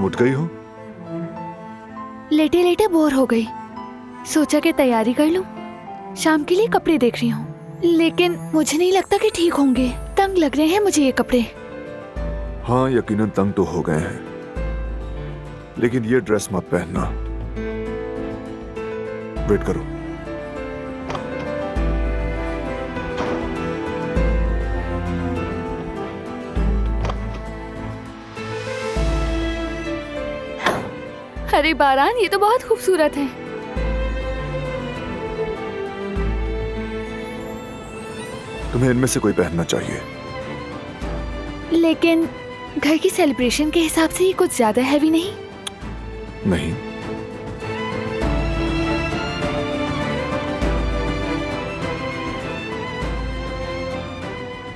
उठ गई हो? लेटे लेटे बोर हो गई, सोचा कि तैयारी कर लूं। शाम के लिए कपड़े देख रही हूँ, लेकिन मुझे नहीं लगता कि ठीक होंगे। तंग लग रहे हैं मुझे ये कपड़े। हाँ, यकीनन तंग तो हो गए हैं, लेकिन ये ड्रेस मत पहनना। वेट करो। अरे बारान, ये तो बहुत खूबसूरत है। तुम्हें इनमें से कोई पहनना चाहिए। लेकिन घर की सेलिब्रेशन के हिसाब से ये कुछ ज्यादा हैवी नहीं? नहीं,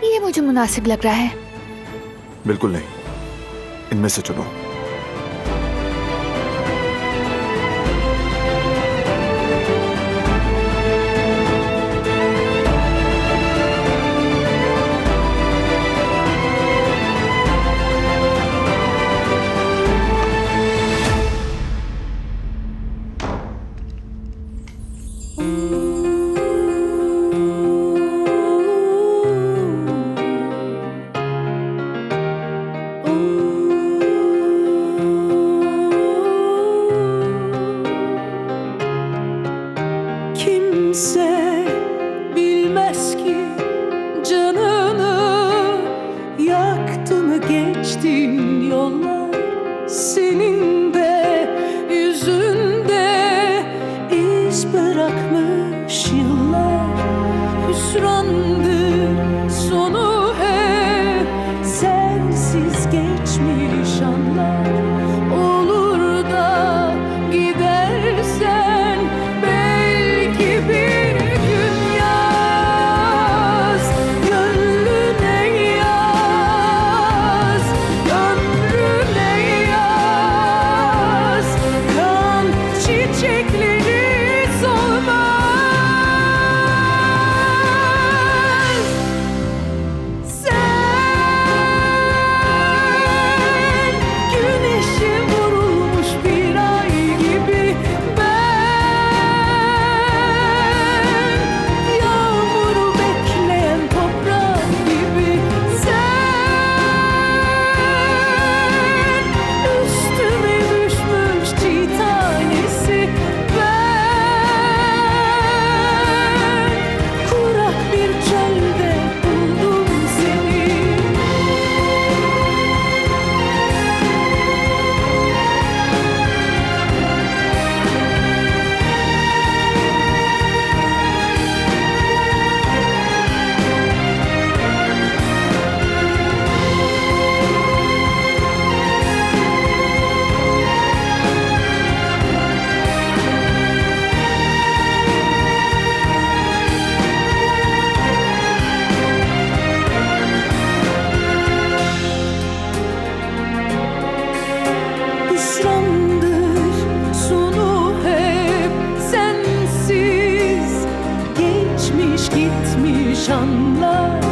ये मुझे मुनासिब लग रहा है। बिल्कुल नहीं। इनमें से चुनो। Kimse bilmez ki canını yaktı mı geçtiğin yollar. Senin de yüzünde iz bırakmış yıllar. Hüsrandır sonu hep sensiz geçmiş anlar. Olur da gidersen belki bir gün yaz gönlüne yaz, ömrüne yaz. Kan çiçekleri solmaz. Sen güneşe vurulmuş bir ay gibi, ben yağmuru bekleyen toprak gibi. Sen üstüme düşmüş çiğ tanesi, ben kurak bir çölde buldum seni. Hüsrandır sonu hep sensiz geçmiş gitmiş anlar.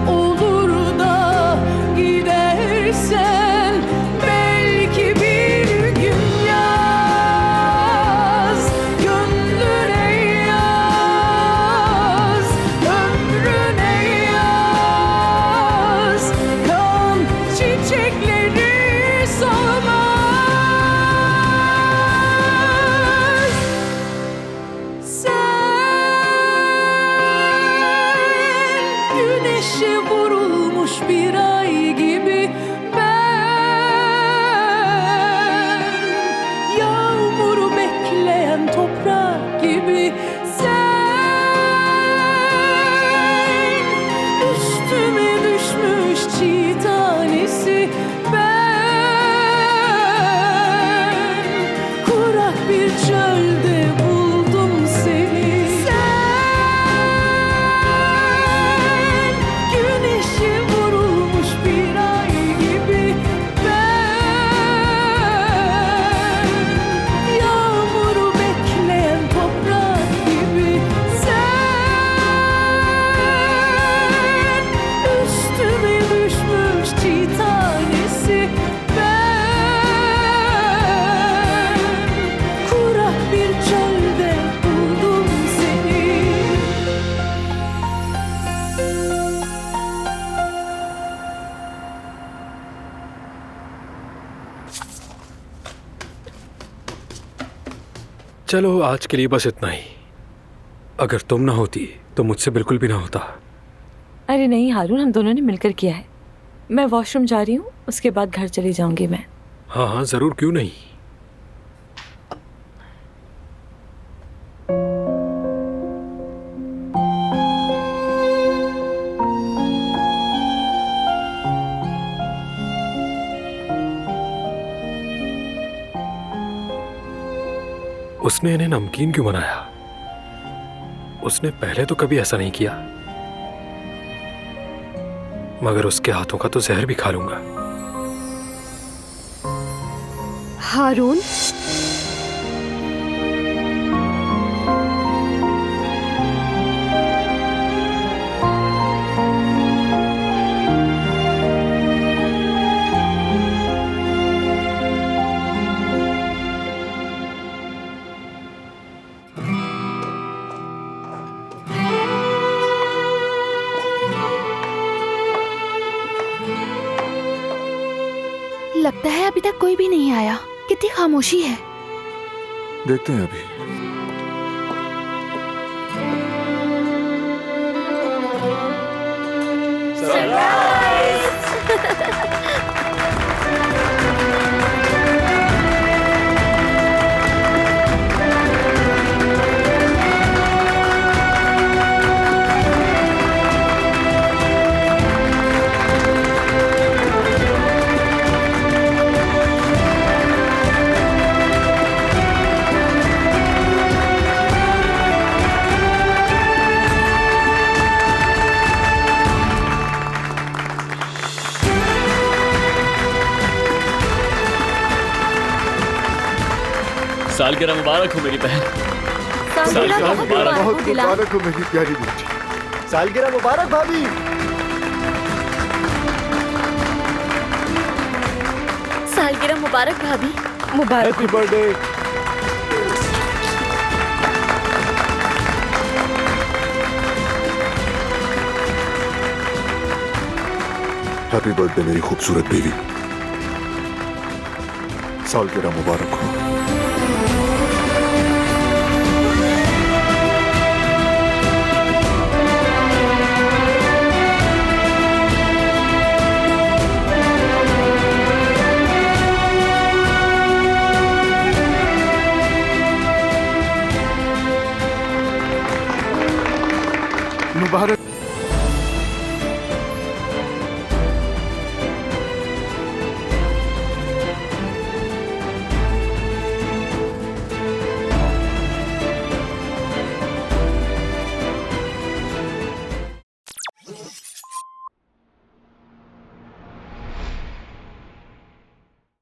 Olur da gidersen belki bir gün yaz gönlüne yaz, ömrüne yaz. Kan çiçekleri solmaz. Sen güneşe vurulmuş bir ay gibi, ben yağmuru bekleyen toprak gibi. Sen üstüme düşmüş çiğ tanesi, ben kurak bir çölde buldum seni. Sen चलो आज के लिए बस इतना ही। अगर तुम ना होती तो मुझसे बिल्कुल भी ना होता। अरे नहीं हारून, हम दोनों ने मिलकर किया है। मैं वॉशरूम जा रही हूँ, उसके बाद घर चली जाऊंगी मैं। हाँ हाँ जरूर, क्यों नहीं। उसने इन्हें नमकीन क्यों बनाया? उसने पहले तो कभी ऐसा नहीं किया, मगर उसके हाथों का तो जहर भी खा लूंगा। हारून, लगता है अभी तक कोई भी नहीं आया। कितनी खामोशी है। देखते हैं अभी। सालगिरह मुबारक हो मेरी बहन। सालगिरह बहुत मुबारक हो बहुत दिलार। मुबारक हो मेरी प्यारी बेटी। सालगिरह मुबारक भाभी। सालगिरह मुबारक भाभी। मुबारक। Happy birthday. हैप्पी बर्थडे मेरी खूबसूरत बीवी। सालगिरह मुबारक हो।